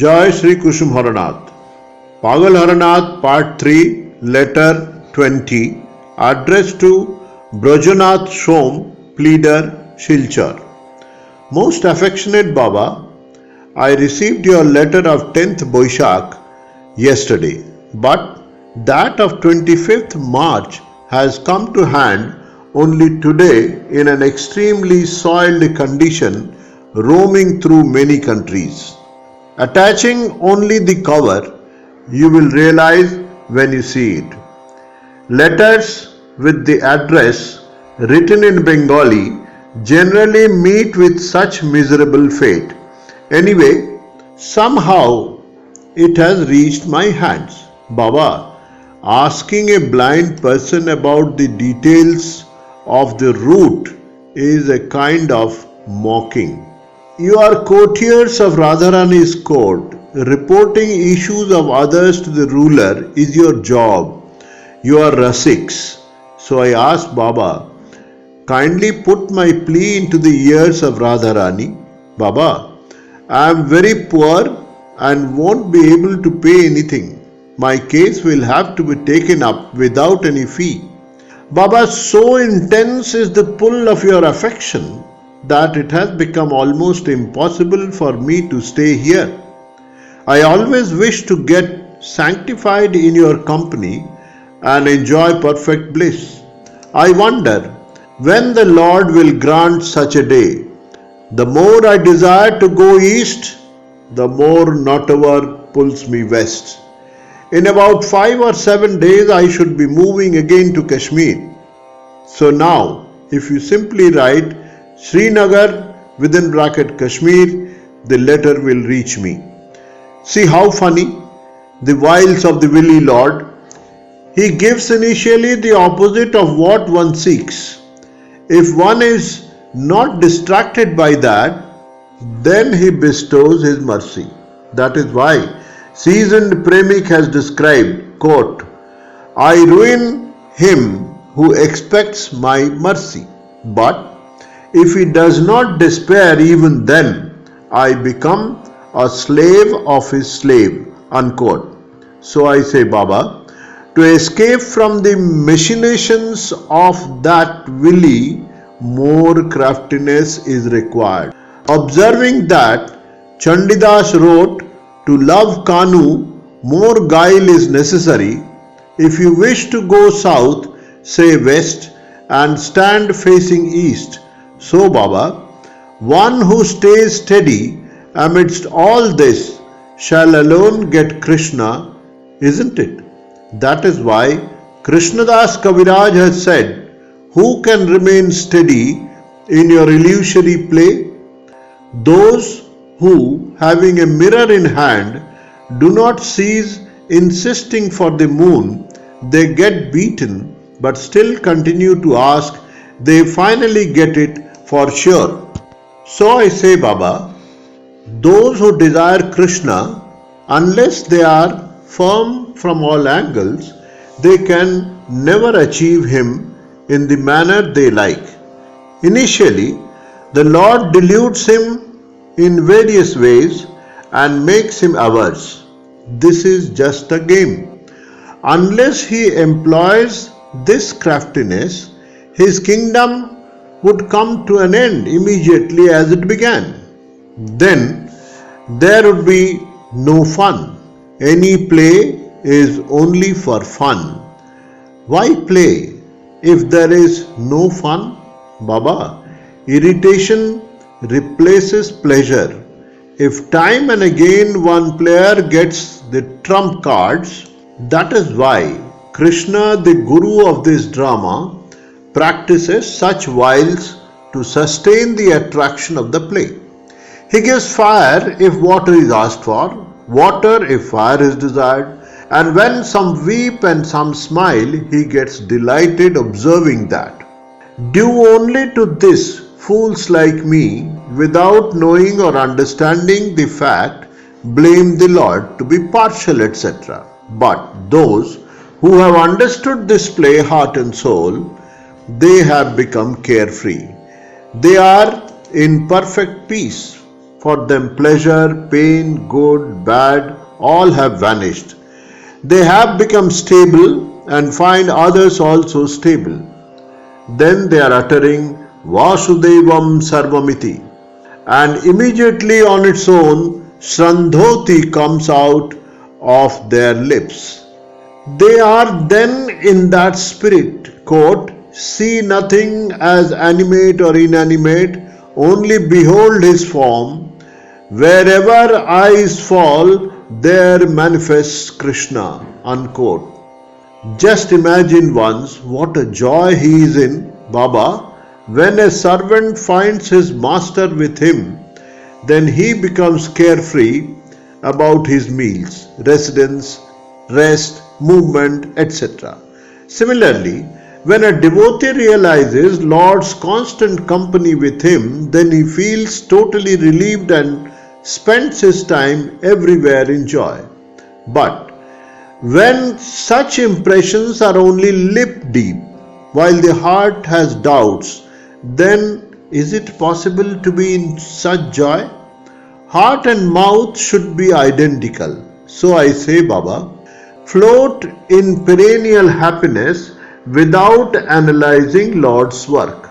Jai Sri Kushum Haranath. Pagal Haranath Part 3, Letter 20, addressed to Brajanath Shom, Pleader, Shilchar. Most affectionate Baba, I received your letter of 10th Boishak yesterday, but that of 25th March has come to hand only today in an extremely soiled condition, roaming through many countries. Attaching only the cover, you will realize when you see it. Letters with the address written in Bengali generally meet with such miserable fate. Anyway, somehow it has reached my hands. Baba, asking a blind person about the details of the route is a kind of mocking. You are courtiers of Radharani's court. Reporting issues of others to the ruler is your job. You are Rasiks. So I asked Baba, kindly put my plea into the ears of Radharani. Baba, I am very poor and won't be able to pay anything. My case will have to be taken up without any fee. Baba, so intense is the pull of your affection that it has become almost impossible for me to stay here. I always wish to get sanctified in your company and enjoy perfect bliss. I wonder when the Lord will grant such a day. The more I desire to go east, the more Nottawar pulls me west. In about 5 or 7 days I should be moving again to Kashmir. So now, if you simply write Srinagar within bracket Kashmir, the letter will reach me. See how funny, the wiles of the wily Lord. He gives initially the opposite of what one seeks. If one is not distracted by that, then he bestows his mercy. That is why seasoned Premik has described, quote, I ruin him who expects my mercy, but if he does not despair even then, I become a slave of his slave, unquote. So I say, Baba, to escape from the machinations of that wily, more craftiness is required. Observing that Chandidas wrote, to love Kanu, more guile is necessary. If you wish to go south, say west and stand facing east. So Baba, one who stays steady amidst all this shall alone get Krishna, isn't it? That is why Krishnadas Kaviraj has said, who can remain steady in your illusory play? Those who, having a mirror in hand, do not cease insisting for the moon, they get beaten but still continue to ask, they finally get it for sure. So I say, Baba, those who desire Krishna, unless they are firm from all angles, they can never achieve him in the manner they like. Initially, the Lord deludes him in various ways and makes him averse. This is just a game. Unless he employs this craftiness, his kingdom would come to an end immediately as it began. Then there would be no fun. Any play is only for fun. Why play if there is no fun? Baba, irritation replaces pleasure. If time and again one player gets the trump cards, that is why Krishna, the guru of this drama, practices such wiles to sustain the attraction of the play. He gives fire if water is asked for, water if fire is desired, and when some weep and some smile, he gets delighted observing that. Due only to this, fools like me, without knowing or understanding the fact, blame the Lord to be partial, etc. But those who have understood this play heart and soul, they have become carefree. They are in perfect peace. For them pleasure, pain, good, bad, all have vanished. They have become stable and find others also stable. Then they are uttering Vasudevam Sarvamiti, and immediately on its own Srandhoti comes out of their lips. They are then in that spirit, quote, see nothing as animate or inanimate, only behold his form. Wherever eyes fall, there manifests Krishna, unquote. Just imagine once what a joy he is in, Baba, when a servant finds his master with him, then he becomes carefree about his meals, residence, rest, movement, etc. Similarly, when a devotee realizes Lord's constant company with him, then he feels totally relieved and spends his time everywhere in joy. But when such impressions are only lip deep, while the heart has doubts, then is it possible to be in such joy? Heart and mouth should be identical. So I say, Baba, float in perennial happiness without analyzing Lord's work.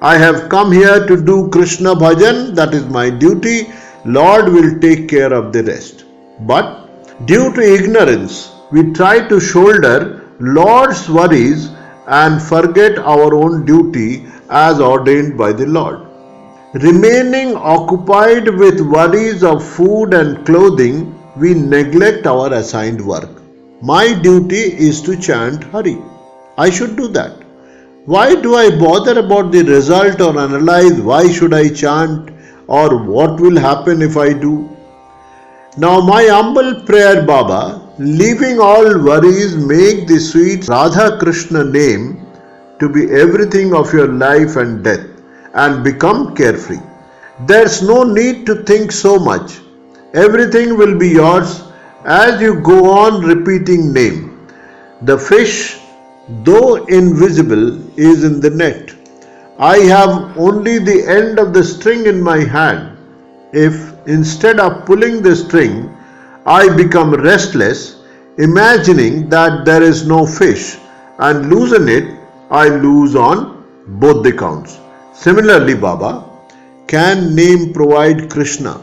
I have come here to do Krishna bhajan, that is my duty. Lord will take care of the rest. But due to ignorance, we try to shoulder Lord's worries and forget our own duty as ordained by the Lord. Remaining occupied with worries of food and clothing, we neglect our assigned work. My duty is to chant Hari. I should do that. Why do I bother about the result or analyze why should I chant or what will happen if I do? Now my humble prayer, Baba, leaving all worries, make the sweet Radha Krishna name to be everything of your life and death and become carefree. There's no need to think so much. Everything will be yours as you go on repeating name. The fish, though invisible, is in the net. I have only the end of the string in my hand. If instead of pulling the string, I become restless, imagining that there is no fish, and loosen it, I lose on both the counts. Similarly, Baba, can name provide Krishna?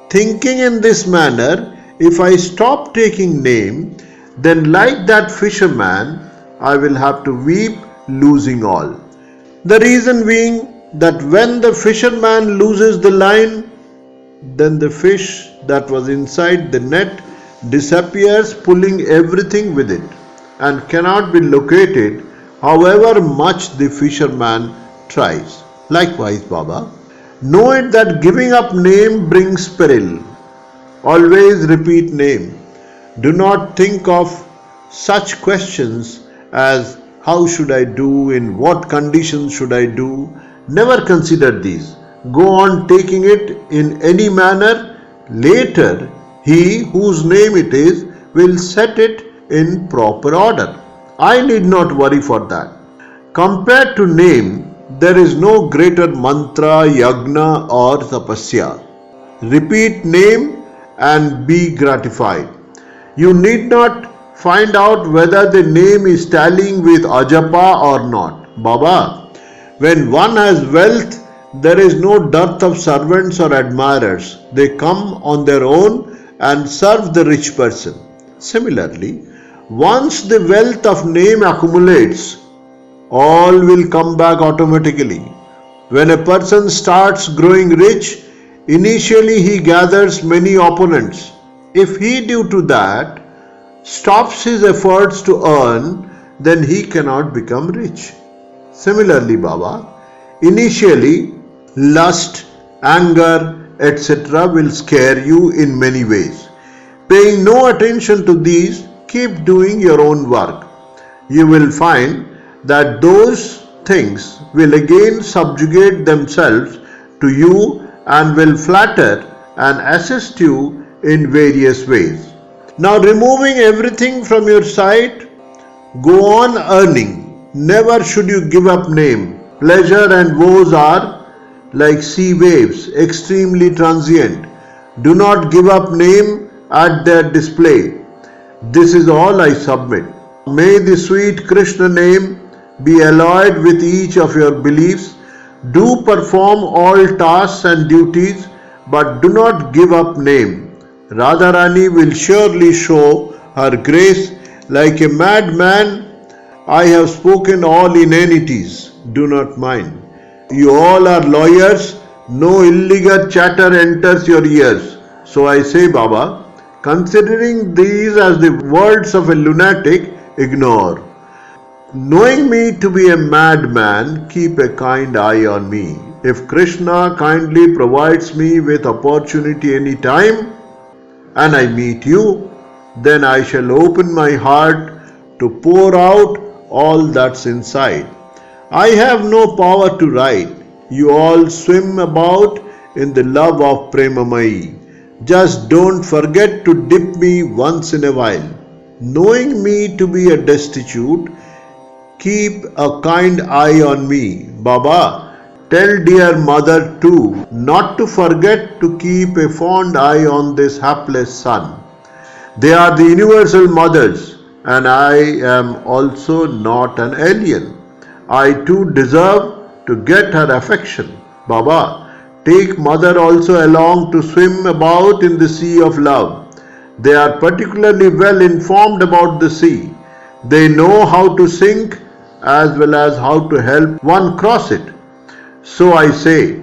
Thinking in this manner, if I stop taking name, then like that fisherman, I will have to weep, losing all. The reason being that when the fisherman loses the line, then the fish that was inside the net disappears, pulling everything with it, and cannot be located however much the fisherman tries. Likewise, Baba, know it that giving up name brings peril. Always repeat name. Do not think of such questions as how should I do, in what conditions should I do. Never consider these. Go on taking it in any manner. Later, he whose name it is will set it in proper order. I need not worry for that. Compared to name, there is no greater mantra, yagna or tapasya. Repeat name and be gratified. You need not find out whether the name is tallying with ajapa or not. Baba, when one has wealth, there is no dearth of servants or admirers. They come on their own and serve the rich person. Similarly, once the wealth of name accumulates, all will come back automatically. When a person starts growing rich, initially he gathers many opponents. If he, due to that, stops his efforts to earn, then he cannot become rich. Similarly, Baba, initially lust, anger, etc. will scare you in many ways. Paying no attention to these, keep doing your own work. You will find that those things will again subjugate themselves to you and will flatter and assist you in various ways. Now, removing everything from your sight, go on earning. Never should you give up name. Pleasure and woes are like sea waves, extremely transient. Do not give up name at their display. This is all I submit. May the sweet Krishna name be alloyed with each of your beliefs. Do perform all tasks and duties, but do not give up name. Radharani will surely show her grace like a madman. I have spoken all inanities. Do not mind. You all are lawyers. No illegal chatter enters your ears. So I say, Baba, considering these as the words of a lunatic, ignore. Knowing me to be a madman, keep a kind eye on me. If Krishna kindly provides me with opportunity any time, and I meet you, then I shall open my heart to pour out all that's inside. I have no power to write. You all swim about in the love of Premamai. Just don't forget to dip me once in a while. Knowing me to be a destitute, keep a kind eye on me. Baba, tell dear mother too not to forget to keep a fond eye on this hapless son. They are the universal mothers, and I am also not an alien. I too deserve to get her affection. Baba, take mother also along to swim about in the sea of love. They are particularly well informed about the sea. They know how to sink as well as how to help one cross it. So I say,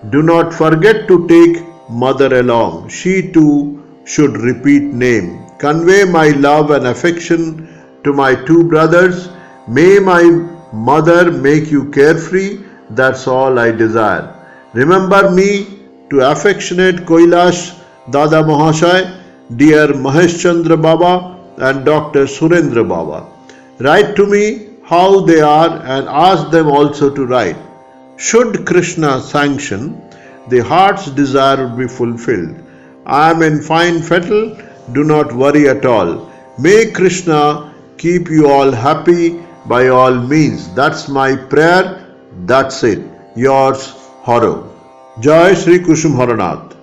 do not forget to take mother along. She too should repeat name. Convey my love and affection to my two brothers. May my mother make you carefree. That's all I desire. Remember me to affectionate Kailash Dada Mahashay, dear Mahesh Chandra Baba and Dr. Surendra Baba. Write to me how they are and ask them also to write. Should Krishna sanction, the heart's desire will be fulfilled. I am in fine fettle, do not worry at all. May Krishna keep you all happy by all means. That's my prayer. That's it. Yours, Haro. Jai Shri Kushum Haranath.